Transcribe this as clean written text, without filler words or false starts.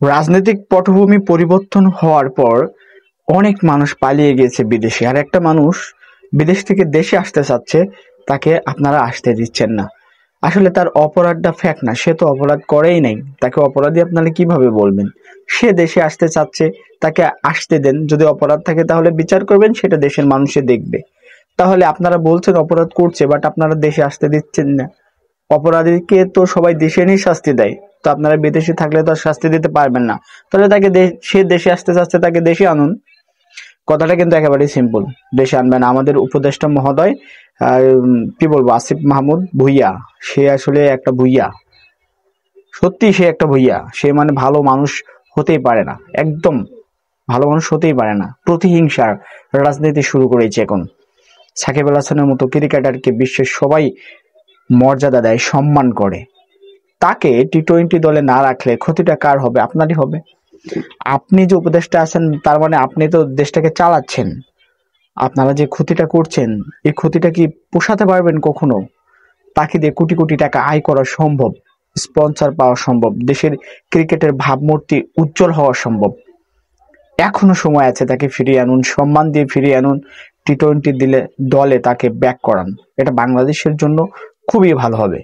রাজনৈতিক পটভূমি পরিবর্তন হওয়ার পর অনেক মানুষ পালিয়ে গেছে বিদেশে, আর একটা মানুষ বিদেশ থেকে দেশে আসতে চাচ্ছে, তাকে আপনারা আসতে দিচ্ছেন না। আসলে তার অপরাধটা ফ্যাক্ট না, সে তো অপরাধ করেই নাই, তাকে অপরাধী আপনারা কিভাবে বলবেন? সে দেশে আসতে চাচ্ছে, তাকে আসতে দেন। যদি অপরাধ থাকে তাহলে বিচার করবেন, সেটা দেশের মানুষে দেখবে। তাহলে আপনারা বলছেন অপরাধ করছে, বাট আপনারা দেশে আসতে দিচ্ছেন না। অপরাধীকে তো সবাই দেশে এনেই শাস্তি দেয়, তো আপনারা বিদেশে থাকলে তো আর শাস্তি দিতে পারবেন না। তাহলে তাকে সে দেশে আসতে চাচ্ছে, তাকে দেশে আনুন। কথাটা কিন্তু একেবারেই সিম্পল। দেশে আনবেন আমাদের উপদেষ্টা মহোদয়, কি বলবো, আসিফ মাহমুদ ভুইয়া। সে আসলে একটা ভুইয়া, সত্যি সে একটা ভুইয়া। সে মানে ভালো মানুষ হতেই পারে না, একদম ভালো মানুষ হতেই পারে না। প্রতিহিংসার রাজনীতি শুরু করেছে এখন। সাকিব আল হাসানের মতো ক্রিকেটারকে বিশ্বের সবাই মর্যাদা দেয়, সম্মান করে। তাকে টি-20 দলে না রাখলে ক্ষতিটা কার হবে? আপনারই হবে। আপনি যে উপদেষ্টা আছেন, তার মানে আপনি তো দেশটাকে চালাচ্ছেন। আপনারা যে ক্ষতিটা করছেন, এই ক্ষতিটা কি পোষাতে পারবেন কখনো? তাকে দিয়ে কোটি কোটি টাকা আয় করা সম্ভব, স্পন্সর পাওয়া সম্ভব, দেশের ক্রিকেটের ভাবমূর্তি উজ্জ্বল হওয়া সম্ভব। এখনো সময় আছে, তাকে ফিরিয়ে আনুন, সম্মান দিয়ে ফিরিয়ে আনুন। টি-20 দলে তাকে ব্যাক করান। এটা বাংলাদেশের জন্য খুবই ভালো হবে।